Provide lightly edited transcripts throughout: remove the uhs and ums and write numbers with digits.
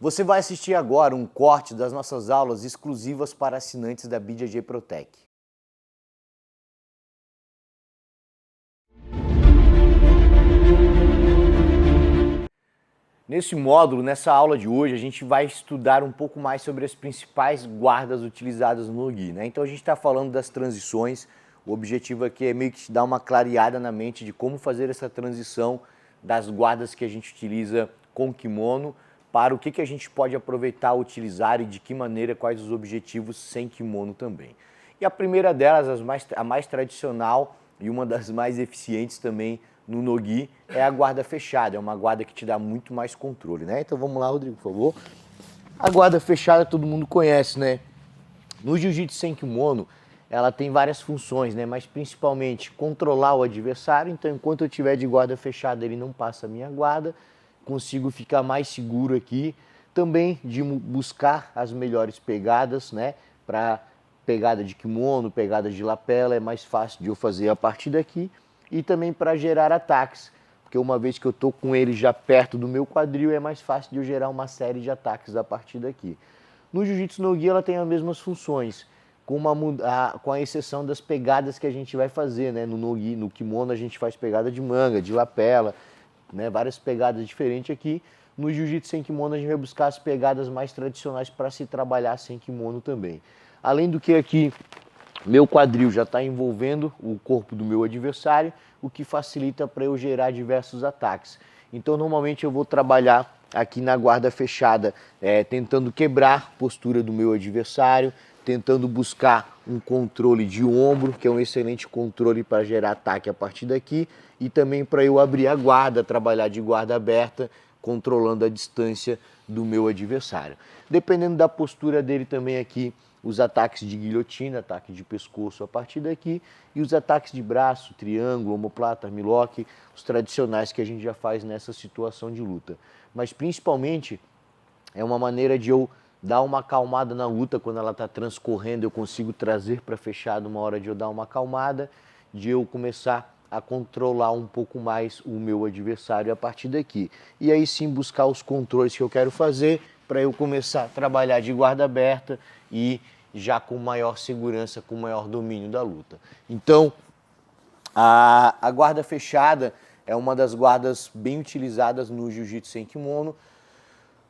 Você vai assistir agora um corte das nossas aulas exclusivas para assinantes da BJJ Protec. Nesse módulo, nessa aula de hoje, a gente vai estudar um pouco mais sobre as principais guardas utilizadas no no-gi, né? Então a gente está falando das transições. O objetivo aqui é meio que te dar uma clareada na mente de como fazer essa transição das guardas que a gente utiliza com kimono para o que a gente pode aproveitar, utilizar e de que maneira, quais os objetivos sem kimono também. E a primeira delas, a mais tradicional e uma das mais eficientes também no no-gi, é a guarda fechada. É uma guarda que te dá muito mais controle, né? Então vamos lá, Rodrigo, por favor. A guarda fechada todo mundo conhece, né? No jiu-jitsu sem kimono, ela tem várias funções, né? Mas principalmente controlar o adversário. Então, enquanto eu estiver de guarda fechada, ele não passa a minha guarda. Consigo ficar mais seguro aqui. Também de buscar as melhores pegadas, né? Para pegada de kimono, pegada de lapela, é mais fácil de eu fazer a partir daqui. E também para gerar ataques, porque uma vez que eu estou com ele já perto do meu quadril, é mais fácil de eu gerar uma série de ataques a partir daqui. No jiu-jitsu no-gi ela tem as mesmas funções, com a exceção das pegadas que a gente vai fazer, né? No no-gi, no kimono a gente faz pegada de manga, de lapela, né? Várias pegadas diferentes aqui. No jiu-jitsu sem kimono a gente vai buscar as pegadas mais tradicionais para se trabalhar sem kimono também. Além do que aqui, meu quadril já está envolvendo o corpo do meu adversário, o que facilita para eu gerar diversos ataques. Então, normalmente eu vou trabalhar aqui na guarda fechada, tentando quebrar a postura do meu adversário, tentando buscar um controle de ombro, que é um excelente controle para gerar ataque a partir daqui, e também para eu abrir a guarda, trabalhar de guarda aberta, controlando a distância do meu adversário. Dependendo da postura dele também aqui, os ataques de guilhotina, ataque de pescoço a partir daqui, e os ataques de braço, triângulo, omoplata, armlock, os tradicionais que a gente já faz nessa situação de luta. Mas principalmente é uma maneira de eu dar uma acalmada na luta quando ela está transcorrendo, eu consigo trazer para fechado uma hora de eu dar uma acalmada, de eu começar a controlar um pouco mais o meu adversário a partir daqui. E aí sim buscar os controles que eu quero fazer para eu começar a trabalhar de guarda aberta e já com maior segurança, com maior domínio da luta. Então, a guarda fechada é uma das guardas bem utilizadas no jiu-jitsu sem kimono,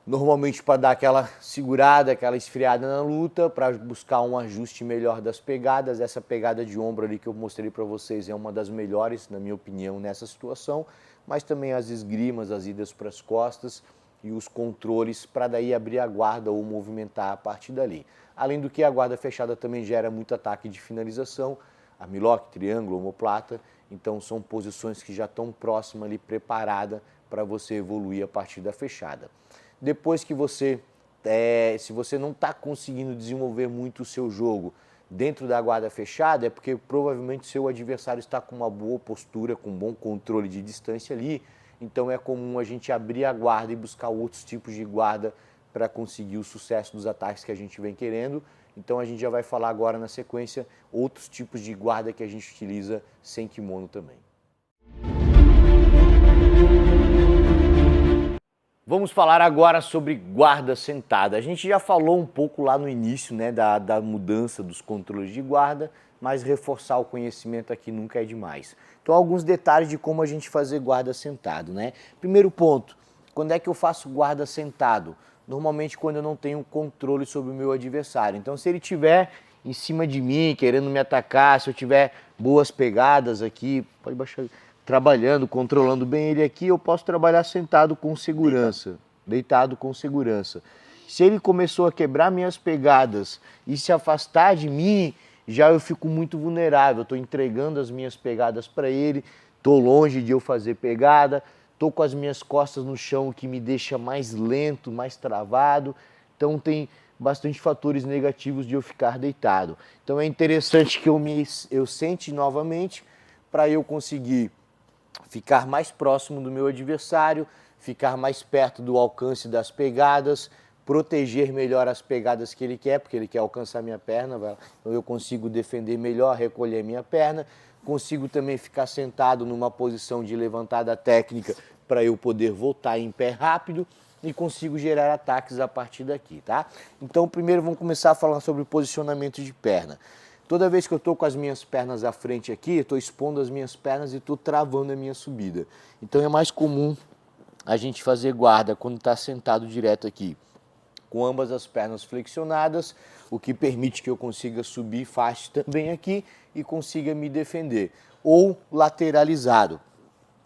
normalmente para dar aquela segurada, aquela esfriada na luta, para buscar um ajuste melhor das pegadas. Essa pegada de ombro ali que eu mostrei para vocês é uma das melhores, na minha opinião, nessa situação, mas também as esgrimas, as idas para as costas e os controles para daí abrir a guarda ou movimentar a partir dali. Além do que a guarda fechada também gera muito ataque de finalização, armlock, triângulo, omoplata, então são posições que já estão próximas ali, preparada para você evoluir a partir da fechada. Depois que você, se você não está conseguindo desenvolver muito o seu jogo dentro da guarda fechada, é porque provavelmente seu adversário está com uma boa postura, com um bom controle de distância ali, então é comum a gente abrir a guarda e buscar outros tipos de guarda para conseguir o sucesso dos ataques que a gente vem querendo. Então a gente já vai falar agora na sequência outros tipos de guarda que a gente utiliza sem kimono também. Vamos falar agora sobre guarda sentada. A gente já falou um pouco lá no início, né, da mudança dos controles de guarda, mas reforçar o conhecimento aqui nunca é demais. Então, alguns detalhes de como a gente fazer guarda sentado, né? Primeiro ponto, quando é que eu faço guarda sentado? Normalmente quando eu não tenho controle sobre o meu adversário. Então, se ele estiver em cima de mim, querendo me atacar, se eu tiver boas pegadas aqui, pode baixar, trabalhando, controlando bem ele aqui, eu posso trabalhar sentado com segurança, deitado com segurança. Se ele começou a quebrar minhas pegadas e se afastar de mim, já eu fico muito vulnerável, estou entregando as minhas pegadas para ele, estou longe de eu fazer pegada, estou com as minhas costas no chão, o que me deixa mais lento, mais travado, então tem bastante fatores negativos de eu ficar deitado. Então é interessante que eu sente novamente para eu conseguir ficar mais próximo do meu adversário, ficar mais perto do alcance das pegadas, proteger melhor as pegadas que ele quer, porque ele quer alcançar minha perna, então eu consigo defender melhor, recolher minha perna, consigo também ficar sentado numa posição de levantada técnica para eu poder voltar em pé rápido, e consigo gerar ataques a partir daqui, tá? Então primeiro vamos começar a falar sobre o posicionamento de perna. Toda vez que eu estou com as minhas pernas à frente aqui, eu estou expondo as minhas pernas e estou travando a minha subida. Então é mais comum a gente fazer guarda quando está sentado direto aqui, com ambas as pernas flexionadas, o que permite que eu consiga subir fácil também aqui e consiga me defender. Ou lateralizado,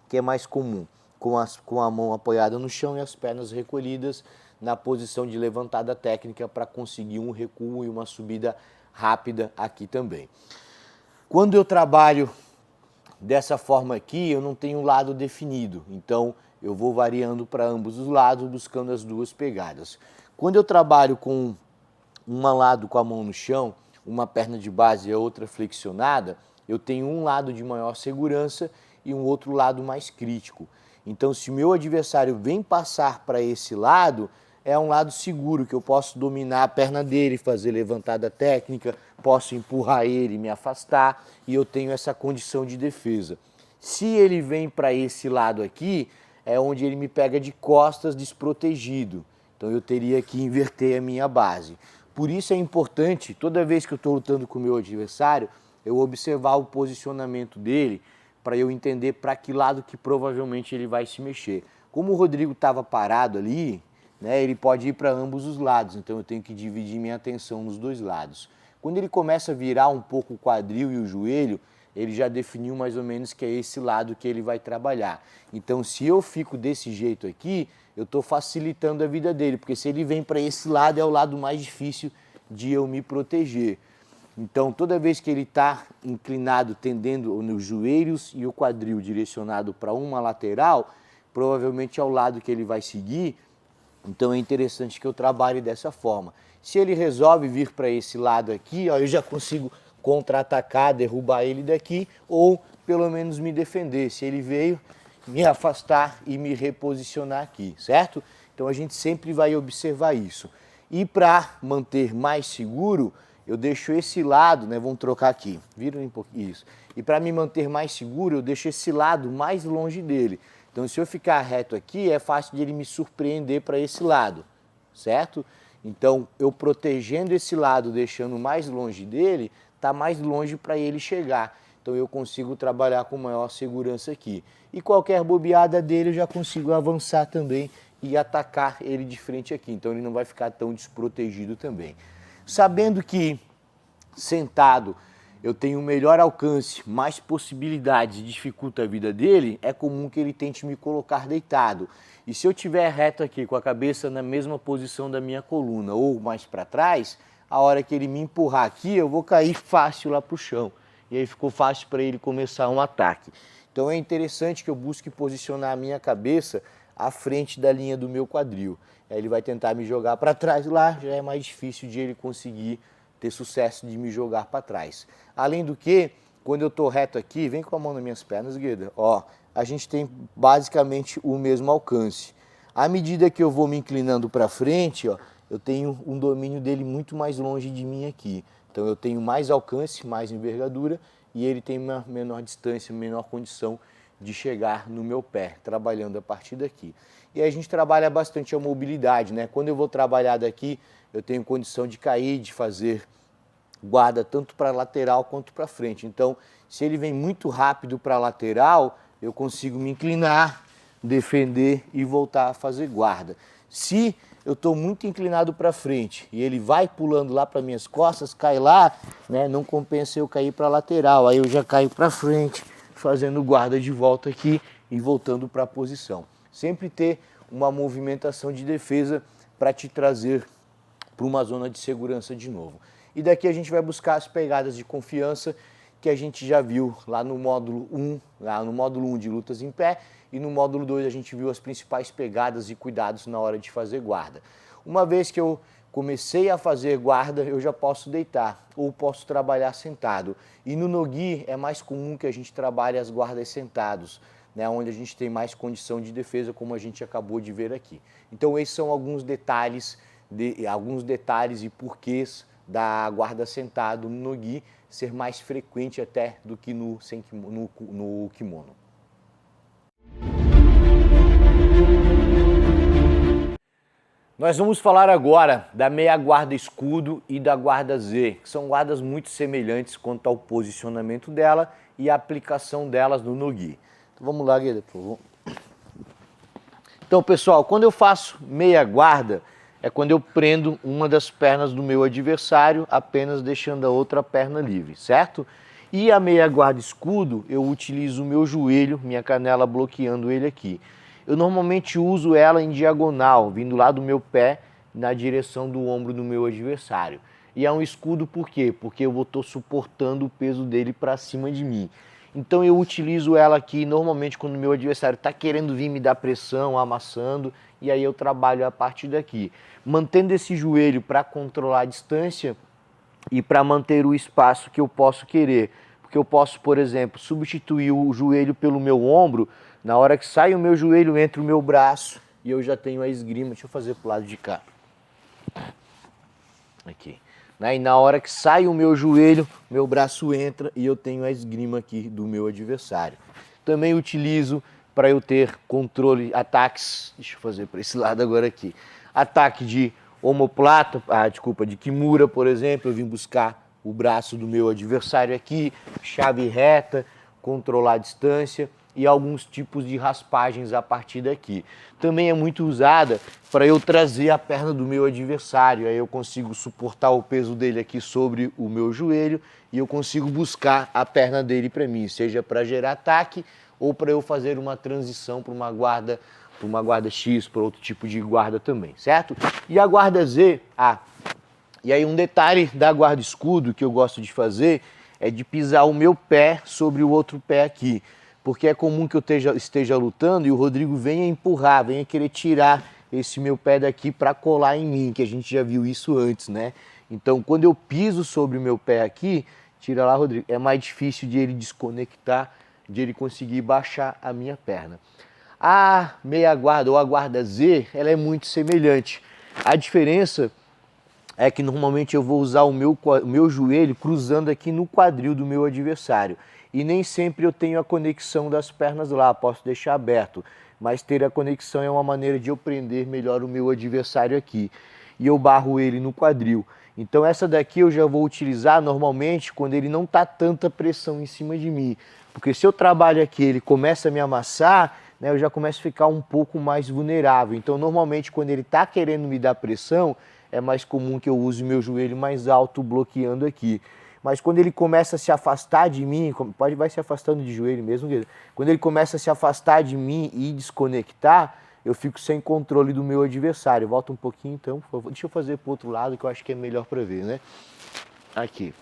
que é mais comum, com a mão apoiada no chão e as pernas recolhidas na posição de levantada técnica para conseguir um recuo e uma subida rápida aqui também. Quando eu trabalho dessa forma aqui, eu não tenho um lado definido, então eu vou variando para ambos os lados, buscando as duas pegadas. Quando eu trabalho com um lado com a mão no chão, uma perna de base e a outra flexionada, eu tenho um lado de maior segurança e um outro lado mais crítico. Então, se o meu adversário vem passar para esse lado, é um lado seguro, que eu posso dominar a perna dele, fazer levantada técnica, posso empurrar ele, me afastar, e eu tenho essa condição de defesa. Se ele vem para esse lado aqui, é onde ele me pega de costas desprotegido. Então eu teria que inverter a minha base. Por isso é importante, toda vez que eu estou lutando com o meu adversário, eu observar o posicionamento dele, para eu entender para que lado que provavelmente ele vai se mexer. Como o Rodrigo estava parado ali, né, ele pode ir para ambos os lados, então eu tenho que dividir minha atenção nos dois lados. Quando ele começa a virar um pouco o quadril e o joelho, ele já definiu mais ou menos que é esse lado que ele vai trabalhar. Então, se eu fico desse jeito aqui, eu estou facilitando a vida dele, porque se ele vem para esse lado, é o lado mais difícil de eu me proteger. Então, toda vez que ele está inclinado, tendendo nos joelhos e o quadril direcionado para uma lateral, provavelmente é o lado que ele vai seguir. Então é interessante que eu trabalhe dessa forma. Se ele resolve vir para esse lado aqui, ó, eu já consigo contra-atacar, derrubar ele daqui, ou pelo menos me defender. Se ele veio, me afastar e me reposicionar aqui, certo? Então a gente sempre vai observar isso. E para manter mais seguro, eu deixo esse lado, né? Vamos trocar aqui, vira um pouquinho isso. E para me manter mais seguro, eu deixo esse lado mais longe dele. Então, se eu ficar reto aqui, é fácil de ele me surpreender para esse lado, certo? Então, eu protegendo esse lado, deixando mais longe dele, está mais longe para ele chegar. Então, eu consigo trabalhar com maior segurança aqui. E qualquer bobeada dele, eu já consigo avançar também e atacar ele de frente aqui. Então, ele não vai ficar tão desprotegido também. Sabendo que sentado eu tenho melhor alcance, mais possibilidades, dificulta a vida dele, é comum que ele tente me colocar deitado. E se eu estiver reto aqui, com a cabeça na mesma posição da minha coluna ou mais para trás, a hora que ele me empurrar aqui, eu vou cair fácil lá para o chão. E aí ficou fácil para ele começar um ataque. Então é interessante que eu busque posicionar a minha cabeça à frente da linha do meu quadril. Aí ele vai tentar me jogar para trás lá, já é mais difícil de ele conseguir ter sucesso de me jogar para trás. Além do que, quando eu estou reto aqui, vem com a mão nas minhas pernas, Gueda, ó, a gente tem basicamente o mesmo alcance. À medida que eu vou me inclinando para frente, ó, eu tenho um domínio dele muito mais longe de mim aqui. Então eu tenho mais alcance, mais envergadura e ele tem uma menor distância, menor condição de chegar no meu pé, trabalhando a partir daqui. E aí a gente trabalha bastante a mobilidade, né? Quando eu vou trabalhar daqui, eu tenho condição de cair, de fazer guarda tanto para lateral quanto para frente. Então, se ele vem muito rápido para lateral, eu consigo me inclinar, defender e voltar a fazer guarda. Se eu estou muito inclinado para frente e ele vai pulando lá para minhas costas, cai lá, né, não compensa eu cair para lateral. Aí eu já caio para frente, fazendo guarda de volta aqui e voltando para a posição. Sempre ter uma movimentação de defesa para te trazer para uma zona de segurança de novo. E daqui a gente vai buscar as pegadas de confiança que a gente já viu lá no módulo 1, lá no módulo 1 de lutas em pé, e no módulo 2 a gente viu as principais pegadas e cuidados na hora de fazer guarda. Uma vez que eu comecei a fazer guarda, eu já posso deitar ou posso trabalhar sentado. E no no-gi é mais comum que a gente trabalhe as guardas sentados, né, onde a gente tem mais condição de defesa, como a gente acabou de ver aqui. Então esses são alguns detalhes e porquês da guarda sentado no no-gi ser mais frequente até do que no kimono. Nós vamos falar agora da meia guarda escudo e da guarda Z, que são guardas muito semelhantes quanto ao posicionamento dela e a aplicação delas no no-gi. Então vamos lá, Guilherme, por favor. Então, pessoal, quando eu faço meia guarda, é quando eu prendo uma das pernas do meu adversário, apenas deixando a outra perna livre, certo? E a meia guarda escudo, eu utilizo o meu joelho, minha canela bloqueando ele aqui. Eu normalmente uso ela em diagonal, vindo lá do meu pé, na direção do ombro do meu adversário. E é um escudo por quê? Porque eu estou suportando o peso dele para cima de mim. Então eu utilizo ela aqui normalmente quando o meu adversário está querendo vir me dar pressão, amassando, e aí eu trabalho a partir daqui. Mantendo esse joelho para controlar a distância e para manter o espaço que eu posso querer. Porque eu posso, por exemplo, substituir o joelho pelo meu ombro, na hora que sai o meu joelho entre o meu braço e eu já tenho a esgrima. Deixa eu fazer pro lado de cá. Aqui. E na hora que sai o meu joelho, meu braço entra e eu tenho a esgrima aqui do meu adversário. Também utilizo para eu ter controle, ataques, deixa eu fazer para esse lado agora aqui. Ataque de omoplata, de kimura, por exemplo, eu vim buscar o braço do meu adversário aqui, chave reta, controlar a distância e alguns tipos de raspagens a partir daqui. Também é muito usada para eu trazer a perna do meu adversário, aí eu consigo suportar o peso dele aqui sobre o meu joelho e eu consigo buscar a perna dele para mim, seja para gerar ataque ou para eu fazer uma transição para uma guarda X, para outro tipo de guarda também, certo? E a guarda Z, e aí um detalhe da guarda escudo que eu gosto de fazer é de pisar o meu pé sobre o outro pé aqui, porque é comum que eu esteja lutando e o Rodrigo venha empurrar, venha querer tirar esse meu pé daqui para colar em mim, que a gente já viu isso antes, né? Então quando eu piso sobre o meu pé aqui, tira lá, Rodrigo, é mais difícil de ele desconectar, de ele conseguir baixar a minha perna. A meia guarda ou a guarda Z, ela é muito semelhante. A diferença é que normalmente eu vou usar o meu joelho cruzando aqui no quadril do meu adversário. E nem sempre eu tenho a conexão das pernas lá, posso deixar aberto. Mas ter a conexão é uma maneira de eu prender melhor o meu adversário aqui. E eu barro ele no quadril. Então essa daqui eu já vou utilizar normalmente quando ele não está tanta pressão em cima de mim. Porque se eu trabalho aqui ele começa a me amassar, né, eu já começo a ficar um pouco mais vulnerável. Então normalmente quando ele está querendo me dar pressão, é mais comum que eu use meu joelho mais alto bloqueando aqui. Mas quando ele começa a se afastar de mim, vai se afastando de joelho mesmo, quando ele começa a se afastar de mim e desconectar, eu fico sem controle do meu adversário. Volta um pouquinho então, por favor. Deixa eu fazer para o outro lado que eu acho que é melhor para ver, né? Aqui.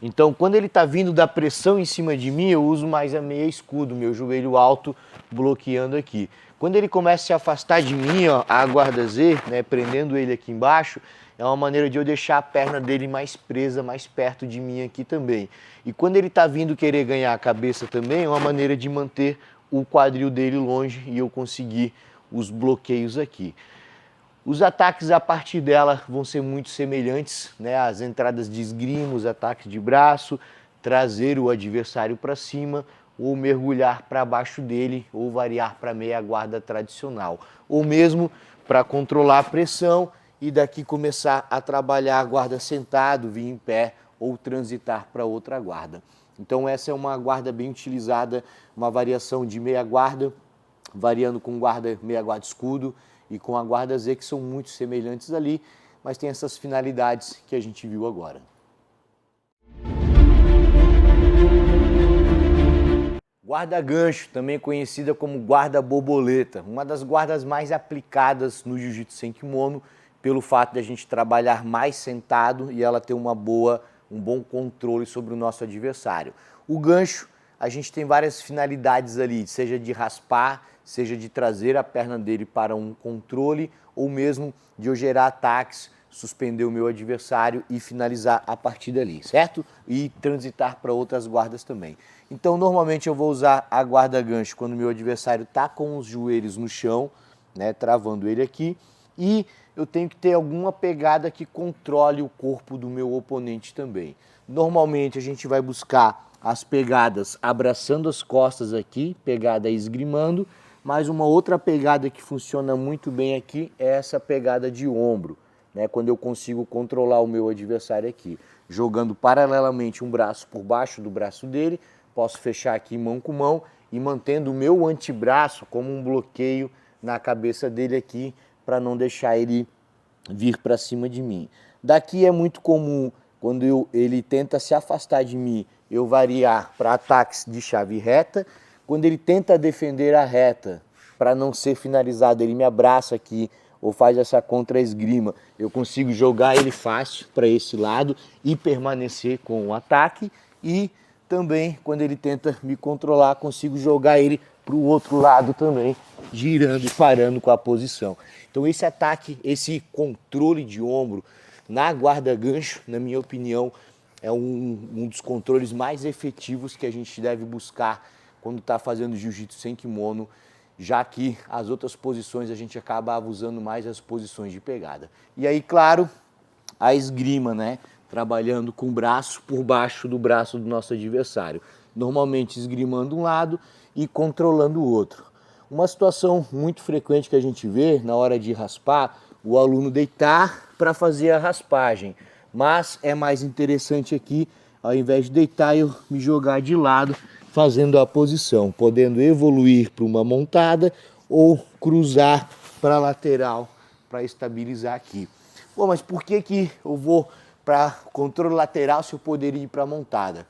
Então, quando ele está vindo da pressão em cima de mim, eu uso mais a meia escudo, meu joelho alto bloqueando aqui. Quando ele começa a se afastar de mim, ó, a guarda Z, né, prendendo ele aqui embaixo, é uma maneira de eu deixar a perna dele mais presa, mais perto de mim aqui também. E quando ele está vindo querer ganhar a cabeça também, é uma maneira de manter o quadril dele longe e eu conseguir os bloqueios aqui. Os ataques a partir dela vão ser muito semelhantes, né? As entradas de esgrima, os ataques de braço, trazer o adversário para cima, ou mergulhar para baixo dele, ou variar para meia guarda tradicional. Ou mesmo para controlar a pressão e daqui começar a trabalhar a guarda sentado, vir em pé ou transitar para outra guarda. Então essa é uma guarda bem utilizada, uma variação de meia guarda, variando com meia guarda escudo e com a guarda Z, que são muito semelhantes ali, mas tem essas finalidades que a gente viu agora. Guarda gancho, também conhecida como guarda borboleta, uma das guardas mais aplicadas no jiu-jitsu sem kimono, pelo fato de a gente trabalhar mais sentado e ela ter um bom controle sobre o nosso adversário. O gancho, a gente tem várias finalidades ali, seja de raspar, seja de trazer a perna dele para um controle ou mesmo de eu gerar ataques, suspender o meu adversário e finalizar a partida ali, certo? E transitar para outras guardas também. Então, normalmente eu vou usar a guarda gancho quando o meu adversário está com os joelhos no chão, né, travando ele aqui, e eu tenho que ter alguma pegada que controle o corpo do meu oponente também. Normalmente a gente vai buscar as pegadas abraçando as costas aqui, pegada esgrimando, Mas uma outra pegada que funciona muito bem aqui é essa pegada de ombro, né? Quando eu consigo controlar o meu adversário aqui, jogando paralelamente um braço por baixo do braço dele, posso fechar aqui mão com mão e mantendo o meu antebraço como um bloqueio na cabeça dele aqui, para não deixar ele vir para cima de mim. Daqui é muito comum, quando ele tenta se afastar de mim, eu variar para ataques de chave reta. Quando ele tenta defender a reta, para não ser finalizado, ele me abraça aqui ou faz essa contra-esgrima, eu consigo jogar ele fácil para esse lado e permanecer com o ataque. E também, quando ele tenta me controlar, consigo jogar ele para o outro lado também, girando e parando com a posição. Então esse ataque, esse controle de ombro na guarda-gancho, na minha opinião, é um dos controles mais efetivos que a gente deve buscar quando está fazendo jiu-jitsu sem kimono, já que as outras posições a gente acaba usando mais as posições de pegada. E aí, claro, a esgrima, né? Trabalhando com o braço por baixo do braço do nosso adversário. Normalmente esgrimando um lado e controlando o outro. Uma situação muito frequente que a gente vê na hora de raspar, o aluno deitar para fazer a raspagem. Mas é mais interessante aqui, ao invés de deitar, eu me jogar de lado, fazendo a posição, podendo evoluir para uma montada ou cruzar para a lateral para estabilizar aqui. Pô, mas por que eu vou para controle lateral se eu poderia ir para a montada?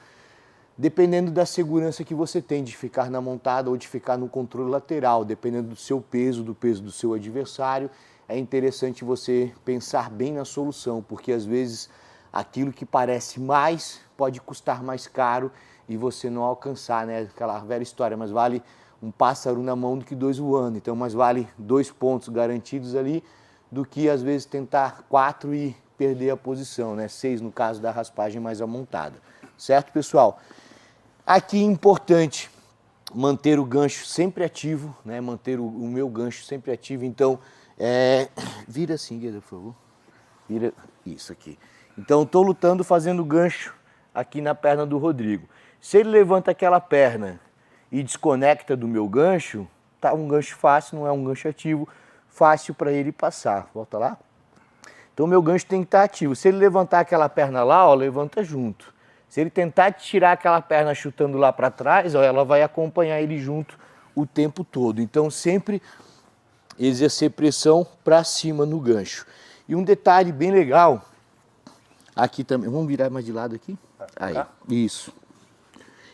Dependendo da segurança que você tem de ficar na montada ou de ficar no controle lateral, dependendo do seu peso, do peso do seu adversário, é interessante você pensar bem na solução, porque às vezes aquilo que parece mais pode custar mais caro e você não alcançar, né? Aquela velha história, mas vale um pássaro na mão do que dois voando. Então, mais vale 2 pontos garantidos ali do que às vezes tentar 4 e perder a posição, né? 6 no caso da raspagem mais a montada. Certo, pessoal? Aqui é importante manter o gancho sempre ativo, né? Manter o meu gancho sempre ativo. Então, vira assim, Gueda, por favor. Vira isso aqui. Então, estou lutando fazendo gancho aqui na perna do Rodrigo. Se ele levanta aquela perna e desconecta do meu gancho, tá um gancho fácil, não é um gancho ativo, fácil para ele passar. Volta lá. Então, meu gancho tem que estar ativo. Se ele levantar aquela perna lá, ó, levanta junto. Se ele tentar tirar aquela perna chutando lá para trás, ó, ela vai acompanhar ele junto o tempo todo. Então, sempre exercer pressão para cima no gancho. E um detalhe bem legal, aqui também, vamos virar mais de lado aqui? Aí, isso.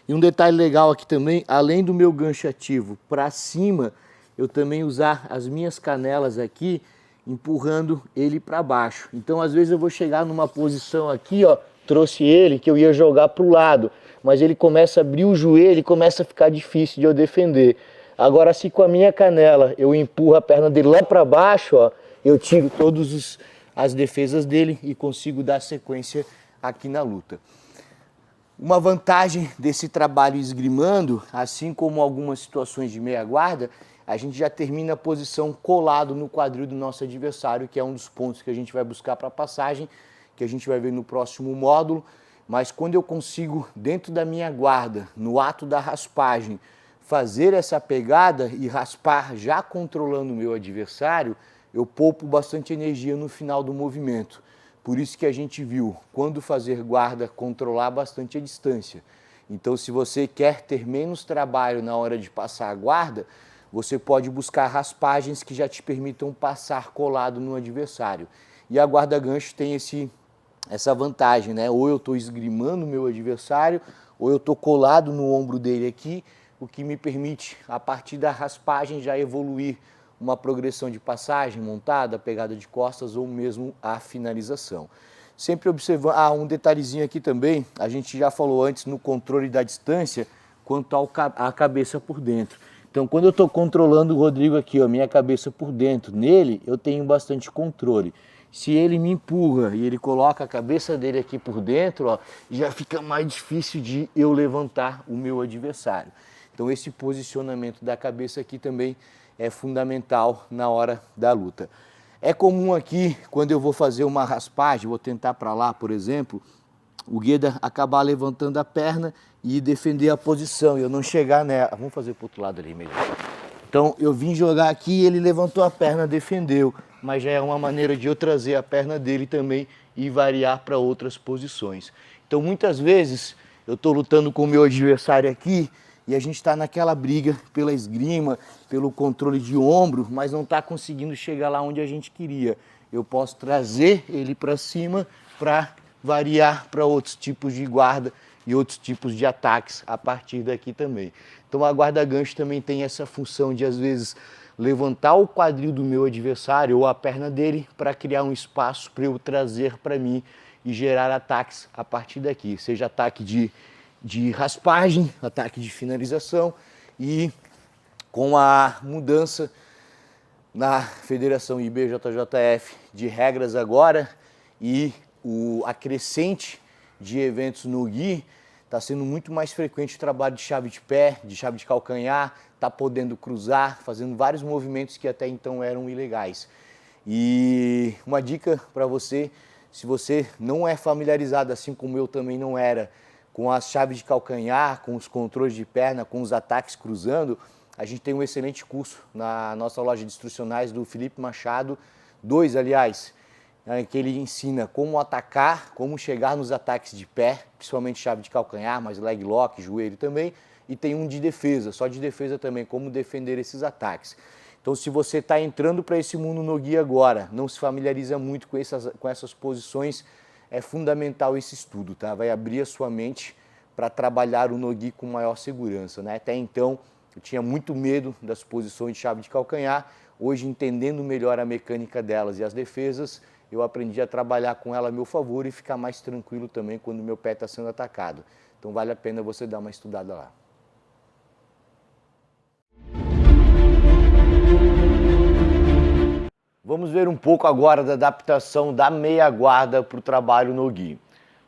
E um detalhe legal aqui também, além do meu gancho ativo para cima, eu também usar as minhas canelas aqui, empurrando ele para baixo. Então, às vezes eu vou chegar numa posição aqui, ó, trouxe ele, que eu ia jogar para o lado, mas ele começa a abrir o joelho e começa a ficar difícil de eu defender. Agora, se com a minha canela eu empurro a perna dele lá para baixo, ó, eu tiro todas as defesas dele e consigo dar sequência aqui na luta. Uma vantagem desse trabalho esgrimando, assim como algumas situações de meia guarda, a gente já termina a posição colado no quadril do nosso adversário, que é um dos pontos que a gente vai buscar para a passagem, que a gente vai ver no próximo módulo. Mas quando eu consigo, dentro da minha guarda, no ato da raspagem, fazer essa pegada e raspar já controlando o meu adversário, eu poupo bastante energia no final do movimento. Por isso que a gente viu, quando fazer guarda, controlar bastante a distância. Então, se você quer ter menos trabalho na hora de passar a guarda, você pode buscar raspagens que já te permitam passar colado no adversário. E a guarda-gancho tem essa vantagem, né? Ou eu estou esgrimando o meu adversário, ou eu estou colado no ombro dele aqui, o que me permite, a partir da raspagem, já evoluir uma progressão de passagem, montada, pegada de costas ou mesmo a finalização. Sempre observando, um detalhezinho aqui também, a gente já falou antes no controle da distância, quanto à cabeça por dentro. Então, quando eu estou controlando o Rodrigo aqui, ó, minha cabeça por dentro, nele eu tenho bastante controle. Se ele me empurra e ele coloca a cabeça dele aqui por dentro, ó, já fica mais difícil de eu levantar o meu adversário. Então, esse posicionamento da cabeça aqui também é fundamental na hora da luta. É comum aqui, quando eu vou fazer uma raspagem, vou tentar para lá, por exemplo, o Gueda acabar levantando a perna e defender a posição, e eu não chegar nela. Vamos fazer para o outro lado ali mesmo. Então eu vim jogar aqui, ele levantou a perna, defendeu, mas já é uma maneira de eu trazer a perna dele também e variar para outras posições. Então muitas vezes eu estou lutando com o meu adversário aqui e a gente está naquela briga pela esgrima, pelo controle de ombro, mas não está conseguindo chegar lá onde a gente queria. Eu posso trazer ele para cima para variar para outros tipos de guarda e outros tipos de ataques a partir daqui também. Então a guarda-gancho também tem essa função de, às vezes, levantar o quadril do meu adversário ou a perna dele para criar um espaço para eu trazer para mim e gerar ataques a partir daqui. Seja ataque de raspagem, ataque de finalização, e com a mudança na Federação IBJJF de regras agora e a crescente de eventos no GUI, está sendo muito mais frequente o trabalho de chave de pé, de chave de calcanhar, está podendo cruzar, fazendo vários movimentos que até então eram ilegais. E uma dica para você, se você não é familiarizado, assim como eu também não era, com as chaves de calcanhar, com os controles de perna, com os ataques cruzando, a gente tem um excelente curso na nossa loja de instrucionais do Felipe Machado, 2, aliás, que ele ensina como atacar, como chegar nos ataques de pé, principalmente chave de calcanhar, mas leg lock, joelho também, e tem um de defesa, só de defesa também, como defender esses ataques. Então, se você está entrando para esse mundo no GUI agora, não se familiariza muito com essas posições, é fundamental esse estudo, tá? Vai abrir a sua mente para trabalhar o no-gi com maior segurança, né? Até então, eu tinha muito medo das posições de chave de calcanhar. Hoje, entendendo melhor a mecânica delas e as defesas, eu aprendi a trabalhar com ela a meu favor e ficar mais tranquilo também quando o meu pé está sendo atacado. Então, vale a pena você dar uma estudada lá. Vamos ver um pouco agora da adaptação da meia guarda para o trabalho no GUI.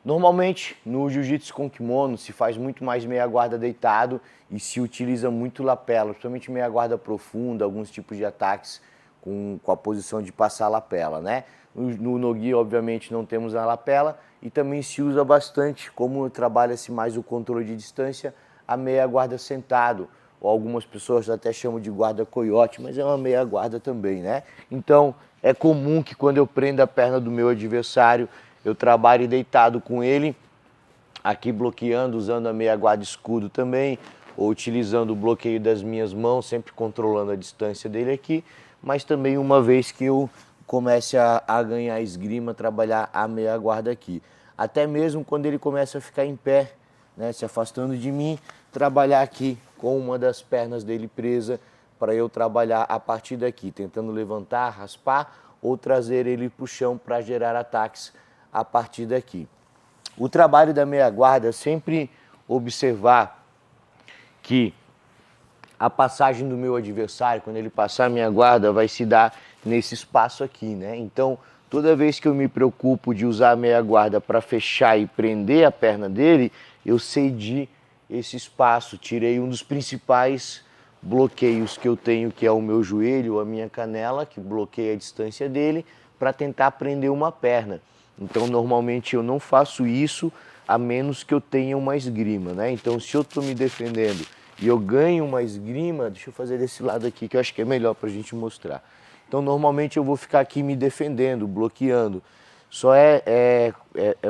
Normalmente, no jiu-jitsu com kimono, se faz muito mais meia guarda deitado e se utiliza muito lapela, principalmente meia guarda profunda, alguns tipos de ataques com a posição de passar lapela, né? No no-gi, obviamente, não temos a lapela e também se usa bastante, como trabalha-se mais o controle de distância, a meia guarda sentado, ou algumas pessoas até chamam de guarda coiote, mas é uma meia guarda também, né? Então, é comum que quando eu prendo a perna do meu adversário, eu trabalhe deitado com ele, aqui bloqueando, usando a meia guarda escudo também, ou utilizando o bloqueio das minhas mãos, sempre controlando a distância dele aqui, mas também uma vez que eu comece a ganhar esgrima, trabalhar a meia guarda aqui. Até mesmo quando ele começa a ficar em pé, né, se afastando de mim, trabalhar aqui com uma das pernas dele presa, para eu trabalhar a partir daqui, tentando levantar, raspar ou trazer ele para o chão para gerar ataques a partir daqui. O trabalho da meia guarda é sempre observar que a passagem do meu adversário, quando ele passar a minha guarda, vai se dar nesse espaço aqui, né? Então, toda vez que eu me preocupo de usar a meia guarda para fechar e prender a perna dele, eu cedi esse espaço, tirei um dos principais bloqueios que eu tenho, que é o meu joelho, a minha canela, que bloqueia a distância dele, para tentar prender uma perna. Então, normalmente eu não faço isso a menos que eu tenha uma esgrima, né? Então, se eu estou me defendendo e eu ganho uma esgrima, deixa eu fazer desse lado aqui, que eu acho que é melhor para a gente mostrar. Então, normalmente eu vou ficar aqui me defendendo, bloqueando. Só é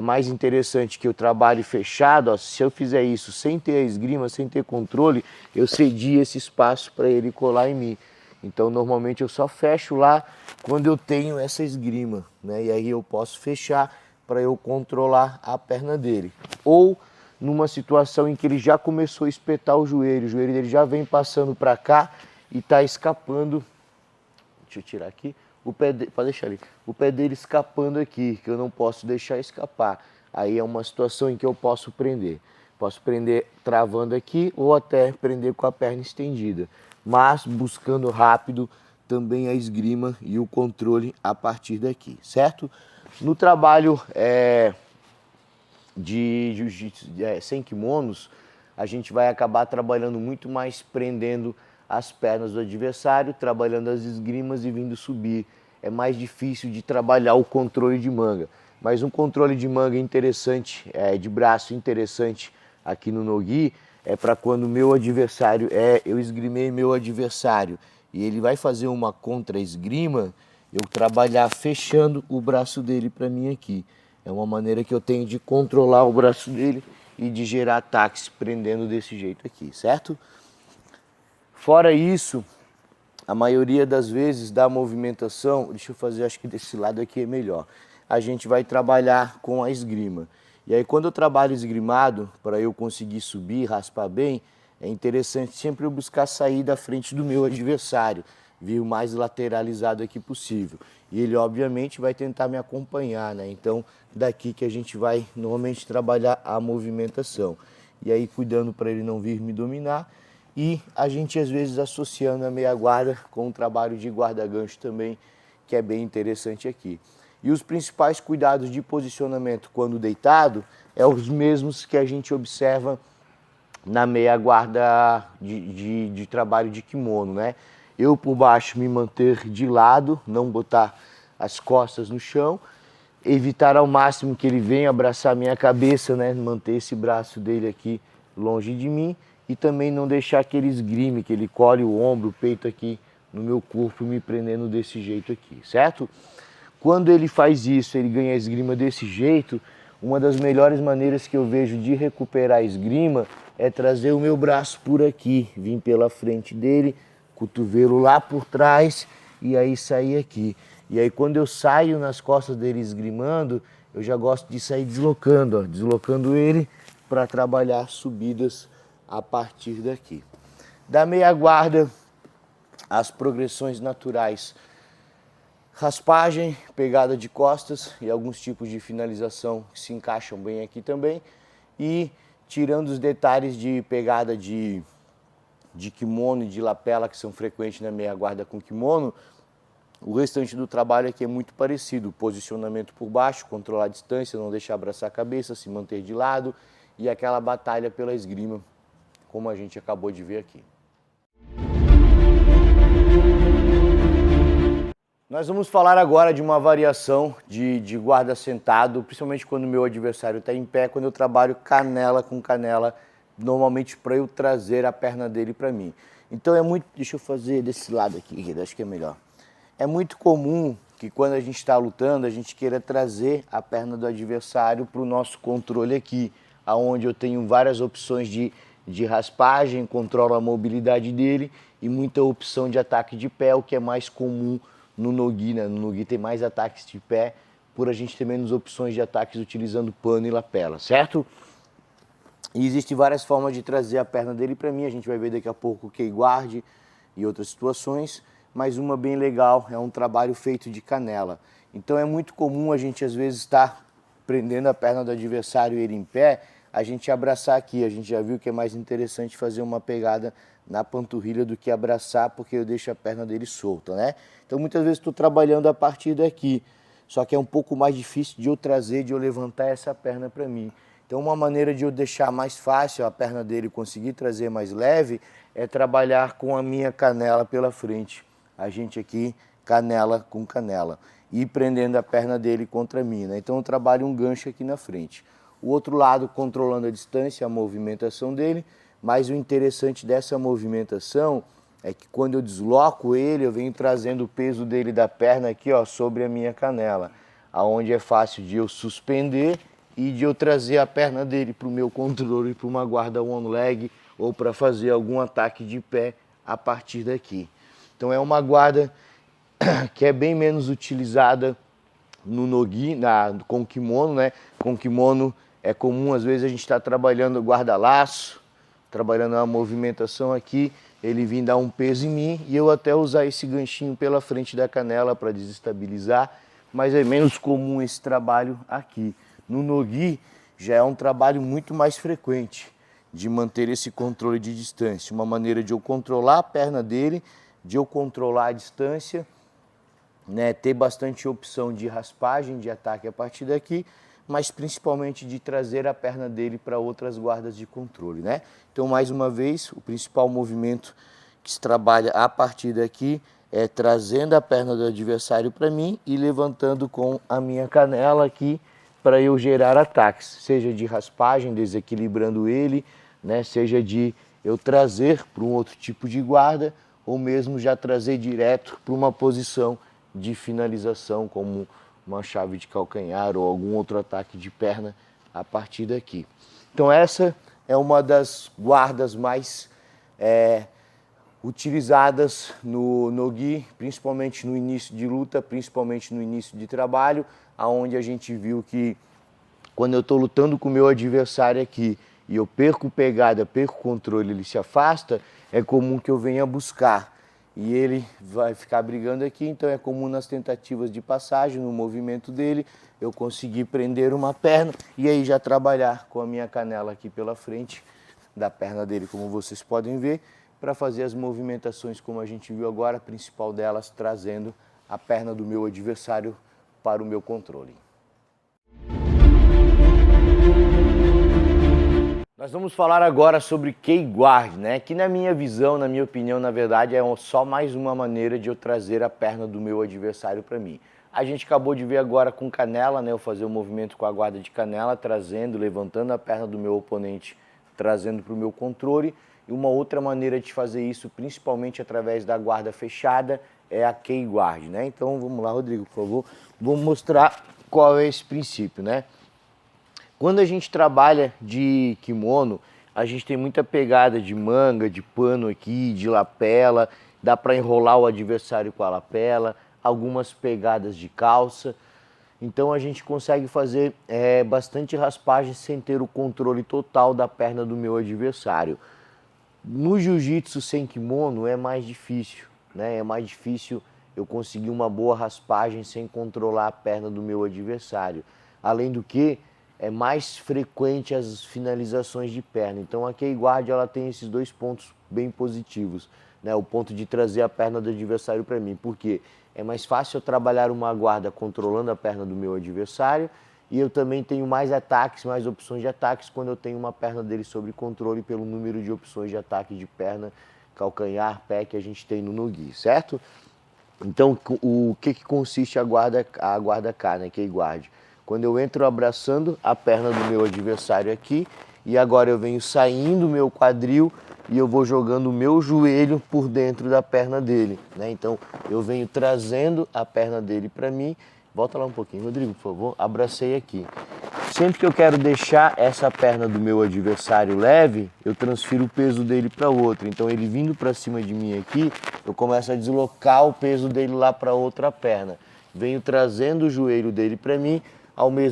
mais interessante que eu trabalhe fechado, ó, se eu fizer isso sem ter a esgrima, sem ter controle, eu cedi esse espaço para ele colar em mim. Então, normalmente eu só fecho lá quando eu tenho essa esgrima, né? E aí eu posso fechar para eu controlar a perna dele. Ou numa situação em que ele já começou a espetar o joelho dele já vem passando para cá e está escapando. Deixa eu tirar aqui. Pode deixar ali. O pé dele escapando aqui, que eu não posso deixar escapar. Aí é uma situação em que eu posso prender. Posso prender travando aqui ou até prender com a perna estendida. Mas buscando rápido também a esgrima e o controle a partir daqui, certo? No trabalho de jiu-jitsu sem kimonos, a gente vai acabar trabalhando muito mais prendendo as pernas do adversário, trabalhando as esgrimas e vindo subir. É mais difícil de trabalhar o controle de manga. Mas um controle de manga interessante, de braço interessante aqui no no-gi, é para quando o meu adversário, eu esgrimei meu adversário e ele vai fazer uma contra-esgrima, eu trabalhar fechando o braço dele para mim aqui. É uma maneira que eu tenho de controlar o braço dele e de gerar ataques prendendo desse jeito aqui, certo? Fora isso, a maioria das vezes da movimentação, deixa eu fazer, acho que desse lado aqui é melhor, a gente vai trabalhar com a esgrima. E aí quando eu trabalho esgrimado, para eu conseguir subir, raspar bem, é interessante sempre eu buscar sair da frente do meu adversário, vir o mais lateralizado aqui possível. E ele obviamente vai tentar me acompanhar, né? Então daqui que a gente vai normalmente trabalhar a movimentação. E aí cuidando para ele não vir me dominar. E a gente às vezes associando a meia guarda com o trabalho de guarda-gancho também, que é bem interessante aqui. E os principais cuidados de posicionamento quando deitado é os mesmos que a gente observa na meia guarda de trabalho de kimono, né? Eu por baixo me manter de lado, não botar as costas no chão, evitar ao máximo que ele venha abraçar minha cabeça, né? Manter esse braço dele aqui longe de mim e também não deixar que ele esgrime, que ele colhe o ombro, o peito aqui no meu corpo, me prendendo desse jeito aqui, certo? Quando ele faz isso, ele ganha a esgrima desse jeito, uma das melhores maneiras que eu vejo de recuperar a esgrima é trazer o meu braço por aqui, vir pela frente dele, cotovelo lá por trás e aí sair aqui. E aí quando eu saio nas costas dele esgrimando, eu já gosto de sair deslocando, ó, deslocando ele para trabalhar subidas a partir daqui. Da meia guarda, as progressões naturais: raspagem, pegada de costas e alguns tipos de finalização que se encaixam bem aqui também. E tirando os detalhes de pegada de kimono e de lapela que são frequentes na meia guarda com kimono, o restante do trabalho aqui é muito parecido. Posicionamento por baixo, controlar a distância, não deixar abraçar a cabeça, se manter de lado e aquela batalha pela esgrima, como a gente acabou de ver aqui. Nós vamos falar agora de uma variação de guarda sentado, principalmente quando o meu adversário está em pé, quando eu trabalho canela com canela, normalmente para eu trazer a perna dele para mim. Então é muito, deixa eu fazer desse lado aqui, acho que é melhor. É muito comum que quando a gente está lutando, a gente queira trazer a perna do adversário para o nosso controle aqui, aonde eu tenho várias opções de raspagem, controlo a mobilidade dele e muita opção de ataque de pé, o que é mais comum no no-gi, né? No no-gi tem mais ataques de pé, por a gente ter menos opções de ataques utilizando pano e lapela, certo? E existem várias formas de trazer a perna dele para mim, a gente vai ver daqui a pouco o kei guard e outras situações, mas uma bem legal é um trabalho feito de canela. Então é muito comum a gente às vezes estar prendendo a perna do adversário e ele em pé, a gente abraçar aqui, a gente já viu que é mais interessante fazer uma pegada na panturrilha do que abraçar, porque eu deixo a perna dele solta, né? Então muitas vezes estou trabalhando a partir daqui, só que é um pouco mais difícil de eu trazer, de eu levantar essa perna para mim. Então uma maneira de eu deixar mais fácil a perna dele conseguir trazer mais leve é trabalhar com a minha canela pela frente. A gente aqui, canela com canela, e prendendo a perna dele contra mim, né? Então eu trabalho um gancho aqui na frente. O outro lado controlando a distância, a movimentação dele, mas o interessante dessa movimentação é que quando eu desloco ele, eu venho trazendo o peso dele da perna aqui, ó, sobre a minha canela, aonde é fácil de eu suspender e de eu trazer a perna dele para o meu controle, para uma guarda one leg ou para fazer algum ataque de pé a partir daqui. Então é uma guarda que é bem menos utilizada no no-gi, com kimono, né? Com kimono é comum, às vezes a gente está trabalhando guarda-laço, trabalhando a movimentação aqui, ele vir dar um peso em mim e eu até usar esse ganchinho pela frente da canela para desestabilizar, mas é menos comum esse trabalho aqui. No no-gi já é um trabalho muito mais frequente de manter esse controle de distância, uma maneira de eu controlar a perna dele, de eu controlar a distância, né, ter bastante opção de raspagem, de ataque a partir daqui, mas principalmente de trazer a perna dele para outras guardas de controle, né? Então, mais uma vez, o principal movimento que se trabalha a partir daqui é trazendo a perna do adversário para mim e levantando com a minha canela aqui para eu gerar ataques, seja de raspagem, desequilibrando ele, né? Seja de eu trazer para um outro tipo de guarda ou mesmo já trazer direto para uma posição de finalização, como uma chave de calcanhar ou algum outro ataque de perna a partir daqui. Então essa é uma das guardas mais utilizadas no gi, principalmente no início de luta, principalmente no início de trabalho, aonde a gente viu que quando eu estou lutando com o meu adversário aqui e eu perco pegada, perco controle, ele se afasta, é comum que eu venha buscar e ele vai ficar brigando aqui, então é comum nas tentativas de passagem, no movimento dele, eu conseguir prender uma perna e aí já trabalhar com a minha canela aqui pela frente da perna dele, como vocês podem ver, para fazer as movimentações como a gente viu agora, a principal delas trazendo a perna do meu adversário para o meu controle. Nós vamos falar agora sobre K-Guard, né? Que na minha visão, na minha opinião, na verdade é só mais uma maneira de eu trazer a perna do meu adversário para mim. A gente acabou de ver agora com canela, né? Eu fazer o movimento com a guarda de canela, trazendo, levantando a perna do meu oponente, trazendo para o meu controle. E uma outra maneira de fazer isso, principalmente através da guarda fechada, é a K-Guard, né? Então vamos lá, Rodrigo, por favor. Vou mostrar qual é esse princípio, né? Quando a gente trabalha de kimono, a gente tem muita pegada de manga, de pano aqui, de lapela, dá para enrolar o adversário com a lapela, algumas pegadas de calça. Então a gente consegue fazer bastante raspagem sem ter o controle total da perna do meu adversário. No jiu-jitsu sem kimono é mais difícil, né? É mais difícil eu conseguir uma boa raspagem sem controlar a perna do meu adversário. Além do que, é mais frequente as finalizações de perna. Então a K-Guard ela tem esses dois pontos bem positivos, né? O ponto de trazer a perna do adversário para mim, porque é mais fácil eu trabalhar uma guarda controlando a perna do meu adversário e eu também tenho mais ataques, mais opções de ataques quando eu tenho uma perna dele sob controle pelo número de opções de ataque de perna, calcanhar, pé que a gente tem no no-gi, certo? Então, o que consiste a guarda K, né, K-Guard? Quando eu entro abraçando a perna do meu adversário aqui e agora eu venho saindo o meu quadril e eu vou jogando o meu joelho por dentro da perna dele, né? Então, eu venho trazendo a perna dele para mim. Volta lá um pouquinho, Rodrigo, por favor. Abracei aqui. Sempre que eu quero deixar essa perna do meu adversário leve, eu transfiro o peso dele para outro. Então, ele vindo para cima de mim aqui, eu começo a deslocar o peso dele lá para outra perna. Venho trazendo o joelho dele para mim,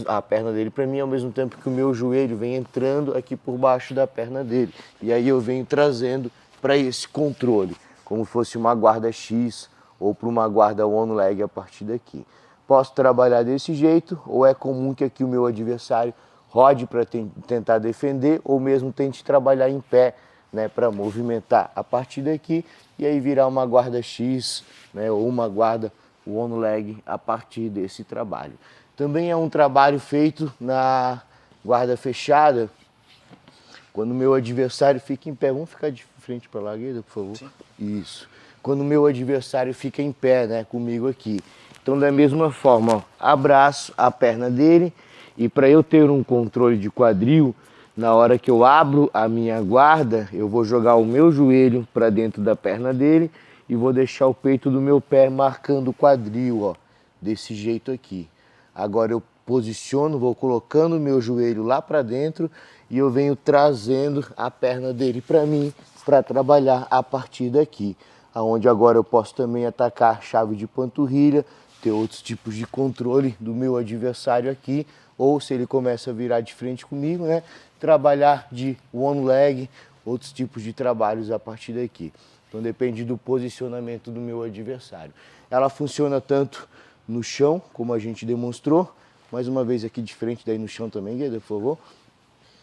a perna dele para mim, ao mesmo tempo que o meu joelho vem entrando aqui por baixo da perna dele. E aí eu venho trazendo para esse controle, como fosse uma guarda X ou para uma guarda one leg a partir daqui. Posso trabalhar desse jeito, ou é comum que aqui o meu adversário rode para tentar defender, ou mesmo tente trabalhar em pé, né, para movimentar a partir daqui, e aí virar uma guarda X, né, ou uma guarda one leg a partir desse trabalho. Também é um trabalho feito na guarda fechada, quando o meu adversário fica em pé. Vamos ficar de frente para lá, Guida, por favor? Sim. Isso. Quando o meu adversário fica em pé, né, comigo aqui. Então, da mesma forma, ó, abraço a perna dele e para eu ter um controle de quadril, na hora que eu abro a minha guarda, eu vou jogar o meu joelho para dentro da perna dele e vou deixar o peito do meu pé marcando o quadril, ó, desse jeito aqui. Agora eu posiciono, vou colocando o meu joelho lá para dentro e eu venho trazendo a perna dele para mim para trabalhar a partir daqui. Onde agora eu posso também atacar chave de panturrilha, ter outros tipos de controle do meu adversário aqui, ou se ele começa a virar de frente comigo, né, trabalhar de one leg, outros tipos de trabalhos a partir daqui. Então depende do posicionamento do meu adversário. Ela funciona tanto no chão, como a gente demonstrou, mais uma vez aqui de frente, daí no chão também, Gueda, por favor.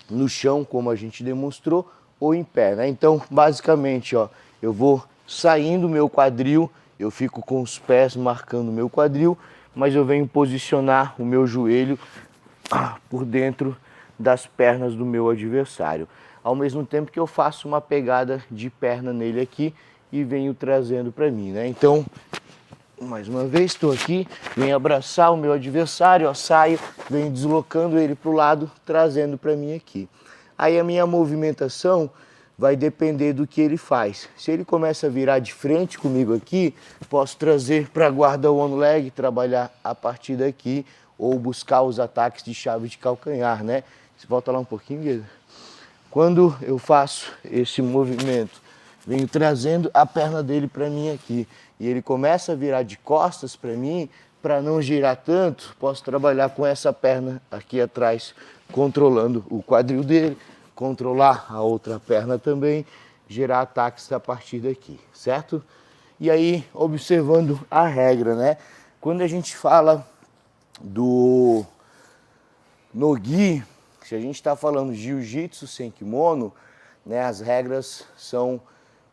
No chão, como a gente demonstrou, ou em pé, né? Então, basicamente, ó, eu vou saindo o meu quadril, eu fico com os pés marcando o meu quadril, mas eu venho posicionar o meu joelho por dentro das pernas do meu adversário. Ao mesmo tempo que eu faço uma pegada de perna nele aqui e venho trazendo para mim, né? Então, mais uma vez, estou aqui, venho abraçar o meu adversário, ó, saio, venho deslocando ele para o lado, trazendo para mim aqui. Aí a minha movimentação vai depender do que ele faz. Se ele começa a virar de frente comigo aqui, posso trazer para a guarda one leg, trabalhar a partir daqui, ou buscar os ataques de chave de calcanhar, né? Você volta lá um pouquinho, Guilherme. Quando eu faço esse movimento, venho trazendo a perna dele para mim aqui, e ele começa a virar de costas para mim, para não girar tanto, posso trabalhar com essa perna aqui atrás, controlando o quadril dele, controlar a outra perna também, gerar ataques a partir daqui, certo? E aí, observando a regra, né? Quando a gente fala do no-gi, se a gente está falando de jiu-jitsu sem kimono, né, as regras são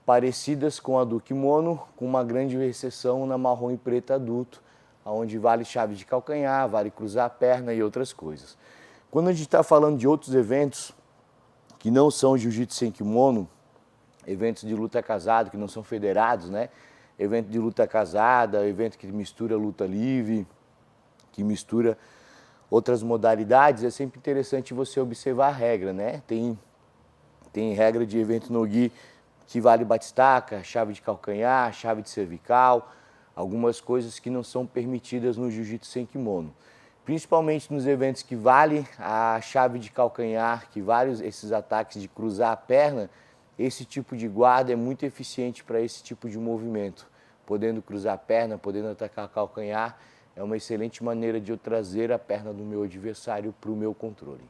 parecidas com a do kimono, com uma grande exceção na marrom e preto adulto, onde vale chave de calcanhar, vale cruzar a perna e outras coisas. Quando a gente está falando de outros eventos que não são jiu-jitsu sem kimono, eventos de luta casada, que não são federados, né? Evento de luta casada, evento que mistura luta livre, que mistura outras modalidades, é sempre interessante você observar a regra, né? Tem regra de evento no-gi que vale batistaca, chave de calcanhar, chave de cervical, algumas coisas que não são permitidas no jiu-jitsu sem kimono. Principalmente nos eventos que vale a chave de calcanhar, que vale esses ataques de cruzar a perna, esse tipo de guarda é muito eficiente para esse tipo de movimento. Podendo cruzar a perna, podendo atacar calcanhar, é uma excelente maneira de eu trazer a perna do meu adversário para o meu controle.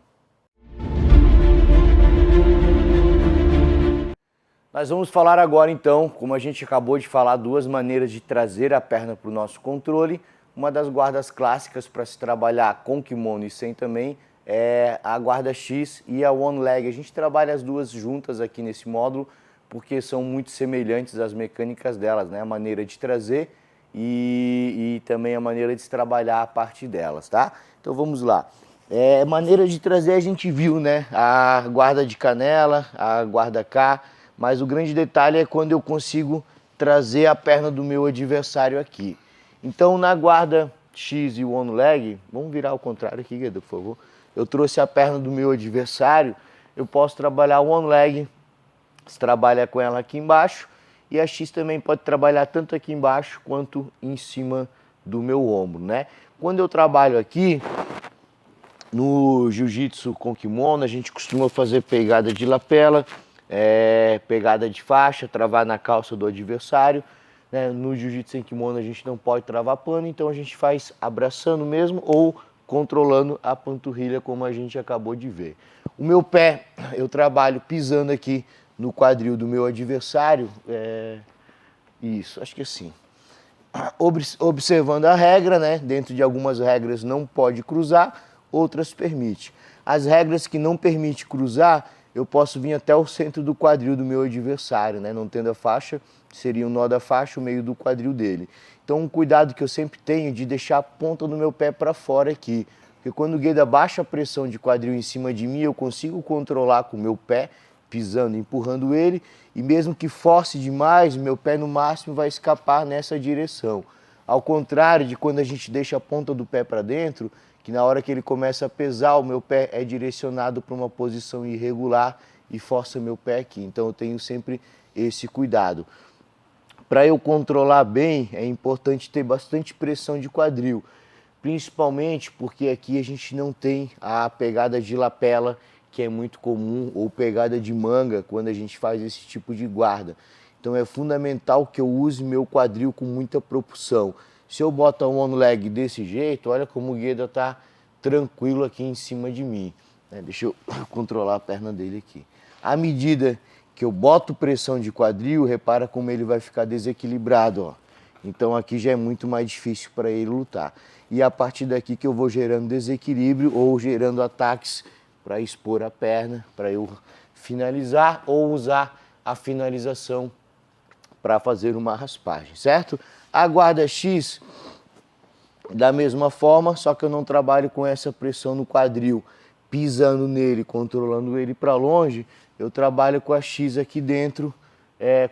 Nós vamos falar agora então, como a gente acabou de falar, duas maneiras de trazer a perna para o nosso controle. Uma das guardas clássicas para se trabalhar com kimono e sem também é a guarda X e a one leg. A gente trabalha as duas juntas aqui nesse módulo porque são muito semelhantes às mecânicas delas, né? A maneira de trazer e também a maneira de se trabalhar a partir delas, tá? Então vamos lá. Maneira de trazer a gente viu, né? A guarda de canela, a guarda K, mas o grande detalhe é quando eu consigo trazer a perna do meu adversário aqui. Então na guarda X e one leg, vamos virar ao contrário aqui, Guedo, por favor. Eu trouxe a perna do meu adversário, eu posso trabalhar one leg, você trabalha com ela aqui embaixo, e a X também pode trabalhar tanto aqui embaixo quanto em cima do meu ombro, né? Quando eu trabalho aqui, no jiu-jitsu com kimono, a gente costuma fazer pegada de lapela, pegada de faixa, travar na calça do adversário. Né? No jiu-jitsu sem kimono a gente não pode travar pano, então a gente faz abraçando mesmo ou controlando a panturrilha, como a gente acabou de ver. O meu pé, eu trabalho pisando aqui no quadril do meu adversário, isso, acho que assim. Observando a regra, né? Dentro de algumas regras não pode cruzar, outras permite. As regras que não permite cruzar, eu posso vir até o centro do quadril do meu adversário, né? Não tendo a faixa, seria o nó da faixa, o meio do quadril dele. Então um cuidado que eu sempre tenho de deixar a ponta do meu pé para fora aqui. Porque quando o Gueda baixa a pressão de quadril em cima de mim, eu consigo controlar com o meu pé, pisando, empurrando ele, e mesmo que force demais, meu pé no máximo vai escapar nessa direção. Ao contrário de quando a gente deixa a ponta do pé para dentro, que na hora que ele começa a pesar, o meu pé é direcionado para uma posição irregular e força meu pé aqui. Então eu tenho sempre esse cuidado. Para eu controlar bem, é importante ter bastante pressão de quadril, principalmente porque aqui a gente não tem a pegada de lapela, que é muito comum, ou pegada de manga, quando a gente faz esse tipo de guarda. Então é fundamental que eu use meu quadril com muita propulsão. Se eu boto um one leg desse jeito, olha como o Gueda está tranquilo aqui em cima de mim. Deixa eu controlar a perna dele aqui. À medida que eu boto pressão de quadril, repara como ele vai ficar desequilibrado, ó. Então aqui já é muito mais difícil para ele lutar. E a partir daqui que eu vou gerando desequilíbrio ou gerando ataques para expor a perna, para eu finalizar ou usar a finalização para fazer uma raspagem, certo? A guarda X, da mesma forma, só que eu não trabalho com essa pressão no quadril, pisando nele, controlando ele para longe, eu trabalho com a X aqui dentro,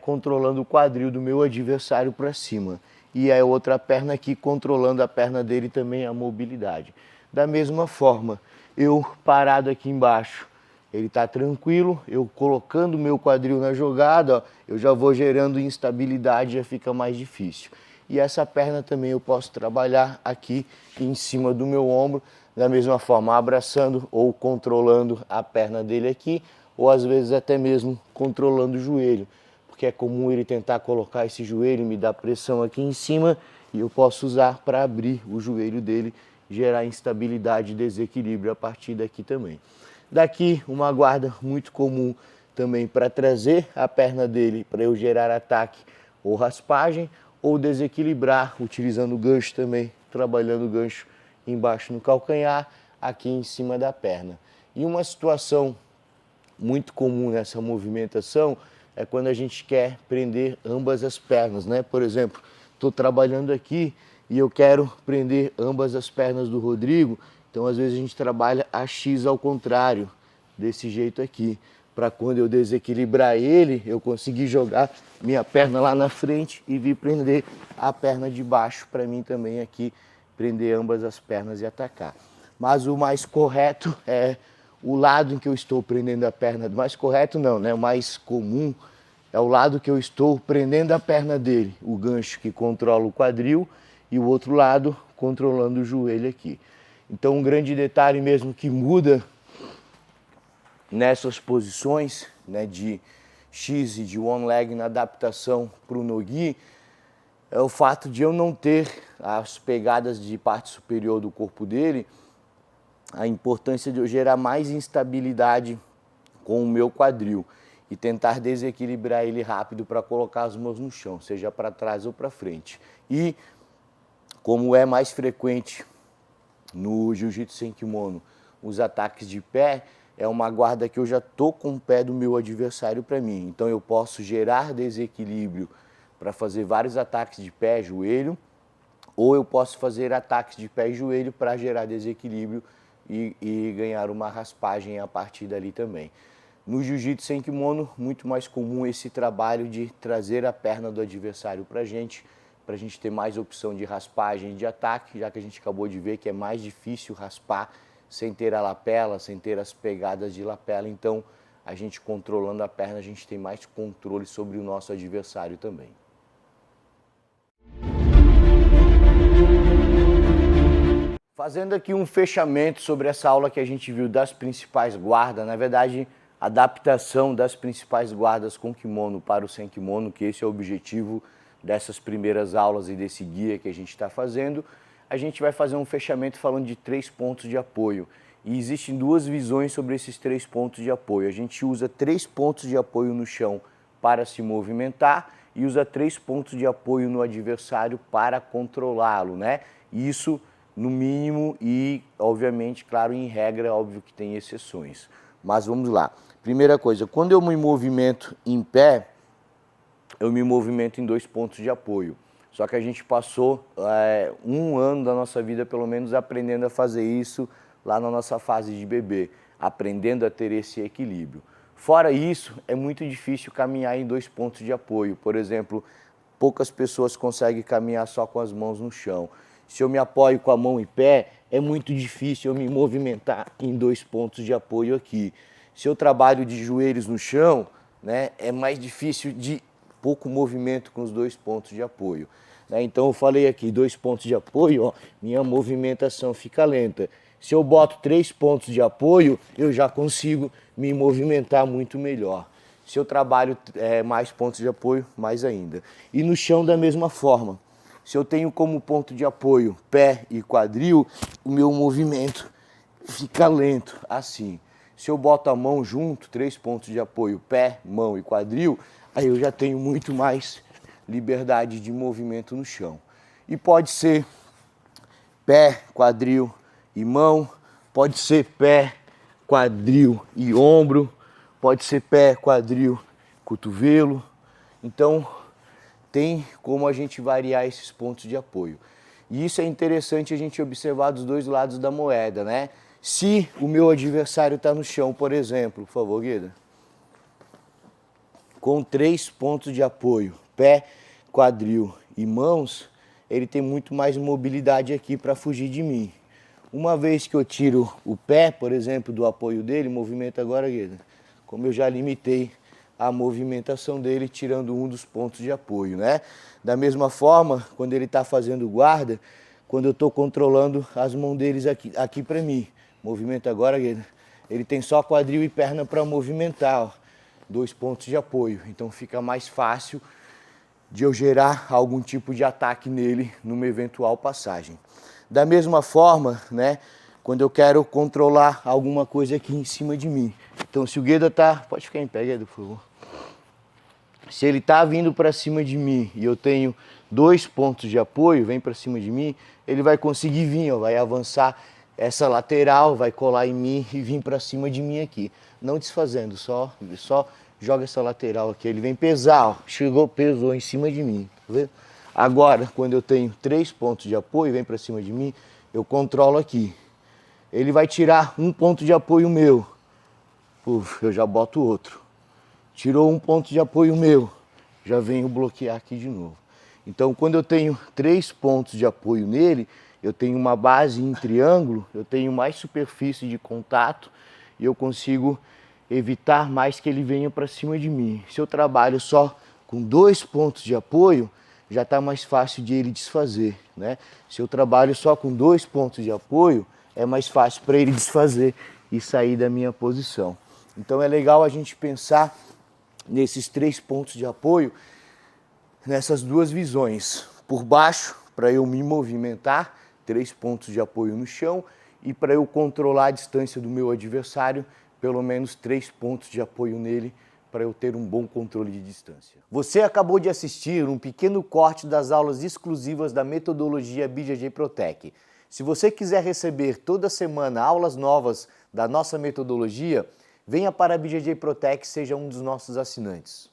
controlando o quadril do meu adversário para cima. E a outra perna aqui, controlando a perna dele também, a mobilidade. Da mesma forma, eu parado aqui embaixo, ele está tranquilo, eu colocando o meu quadril na jogada, ó, eu já vou gerando instabilidade, já fica mais difícil. E essa perna também eu posso trabalhar aqui em cima do meu ombro, da mesma forma, abraçando ou controlando a perna dele aqui, ou às vezes até mesmo controlando o joelho, porque é comum ele tentar colocar esse joelho, me dar pressão aqui em cima, e eu posso usar para abrir o joelho dele, gerar instabilidade e desequilíbrio a partir daqui também. Daqui, uma guarda muito comum também para trazer a perna dele para eu gerar ataque ou raspagem, ou desequilibrar, utilizando o gancho também, trabalhando o gancho embaixo no calcanhar, aqui em cima da perna. E uma situação muito comum nessa movimentação é quando a gente quer prender ambas as pernas, né? Por exemplo, estou trabalhando aqui e eu quero prender ambas as pernas do Rodrigo, então às vezes a gente trabalha a X ao contrário, desse jeito aqui, para quando eu desequilibrar ele, eu conseguir jogar minha perna lá na frente e vir prender a perna de baixo para mim também aqui, prender ambas as pernas e atacar. Mas o mais correto é o lado em que eu estou prendendo a perna, mais correto não, né? O mais comum é o lado que eu estou prendendo a perna dele, o gancho que controla o quadril e o outro lado controlando o joelho aqui. Então um grande detalhe mesmo que muda nessas posições, né, de X e de one leg na adaptação para o no-gi é o fato de eu não ter as pegadas de parte superior do corpo dele, a importância de eu gerar mais instabilidade com o meu quadril e tentar desequilibrar ele rápido para colocar as mãos no chão, seja para trás ou para frente. E como é mais frequente no jiu-jitsu sem kimono, os ataques de pé, é uma guarda que eu já tô com o pé do meu adversário para mim. Então eu posso gerar desequilíbrio para fazer vários ataques de pé, joelho, ou eu posso fazer ataques de pé e joelho para gerar desequilíbrio e ganhar uma raspagem a partir dali também. No jiu-jitsu sem kimono, muito mais comum esse trabalho de trazer a perna do adversário para a gente ter mais opção de raspagem e de ataque, já que a gente acabou de ver que é mais difícil raspar sem ter a lapela, sem ter as pegadas de lapela. Então, a gente controlando a perna, a gente tem mais controle sobre o nosso adversário também. Fazendo aqui um fechamento sobre essa aula que a gente viu das principais guardas, na verdade, adaptação das principais guardas com kimono para o sem kimono, que esse é o objetivo dessas primeiras aulas e desse guia que a gente está fazendo. A gente vai fazer um fechamento falando de 3 pontos de apoio. E existem duas visões sobre esses 3 pontos de apoio. A gente usa 3 pontos de apoio no chão para se movimentar e usa 3 pontos de apoio no adversário para controlá-lo, né? Isso no mínimo e, obviamente, claro, em regra, óbvio que tem exceções. Mas vamos lá. Primeira coisa, quando eu me movimento em pé, eu me movimento em 2 pontos de apoio. Só que a gente passou um ano da nossa vida, pelo menos, aprendendo a fazer isso lá na nossa fase de bebê, aprendendo a ter esse equilíbrio. Fora isso, é muito difícil caminhar em 2 pontos de apoio. Por exemplo, poucas pessoas conseguem caminhar só com as mãos no chão. Se eu me apoio com a mão e pé, é muito difícil eu me movimentar em 2 pontos de apoio aqui. Se eu trabalho de joelhos no chão, né, é mais difícil de pouco movimento com os 2 pontos de apoio. Então eu falei aqui, 2 pontos de apoio, ó, minha movimentação fica lenta. Se eu boto 3 pontos de apoio, eu já consigo me movimentar muito melhor. Se eu trabalho mais pontos de apoio, mais ainda. E no chão da mesma forma. Se eu tenho como ponto de apoio pé e quadril, o meu movimento fica lento, assim. Se eu boto a mão junto, 3 pontos de apoio, pé, mão e quadril, aí eu já tenho muito mais liberdade de movimento no chão. E pode ser pé, quadril e mão, pode ser pé, quadril e ombro, pode ser pé, quadril, cotovelo. Então, tem como a gente variar esses pontos de apoio. E isso é interessante a gente observar dos 2 lados da moeda, né? Se o meu adversário está no chão, por exemplo, por favor, Guida, com 3 pontos de apoio, pé, quadril e mãos, ele tem muito mais mobilidade aqui para fugir de mim. Uma vez que eu tiro o pé, por exemplo, do apoio dele, movimenta agora, como eu já limitei a movimentação dele, tirando um dos pontos de apoio, né? Da mesma forma, quando ele está fazendo guarda, quando eu estou controlando as mãos deles aqui para mim. Movimenta agora, ele tem só quadril e perna para movimentar, ó, 2 pontos de apoio. Então fica mais fácil de eu gerar algum tipo de ataque nele numa eventual passagem. Da mesma forma, né, quando eu quero controlar alguma coisa aqui em cima de mim. Então se o Gueda tá, pode ficar em pé, Gueda, por favor. Se ele tá vindo para cima de mim e eu tenho 2 pontos de apoio, vem para cima de mim, ele vai conseguir vir, ó, vai avançar essa lateral, vai colar em mim e vir para cima de mim aqui. Não desfazendo, só joga essa lateral aqui, ele vem pesar, ó, chegou, pesou em cima de mim, tá vendo? Agora, quando eu tenho 3 pontos de apoio, vem para cima de mim, eu controlo aqui. Ele vai tirar um ponto de apoio meu, puf, eu já boto outro. Tirou um ponto de apoio meu, já venho bloquear aqui de novo. Então, quando eu tenho 3 pontos de apoio nele, eu tenho uma base em triângulo, eu tenho mais superfície de contato e eu consigo evitar mais que ele venha para cima de mim. Se eu trabalho só com 2 pontos de apoio, já está mais fácil de ele desfazer, né? Se eu trabalho só com 2 pontos de apoio, é mais fácil para ele desfazer e sair da minha posição. Então é legal a gente pensar nesses 3 pontos de apoio, nessas duas visões. Por baixo, para eu me movimentar, 3 pontos de apoio no chão, e para eu controlar a distância do meu adversário, pelo menos 3 pontos de apoio nele, para eu ter um bom controle de distância. Você acabou de assistir um pequeno corte das aulas exclusivas da metodologia BJJ Protec. Se você quiser receber toda semana aulas novas da nossa metodologia, venha para a BJJ Protec e seja um dos nossos assinantes.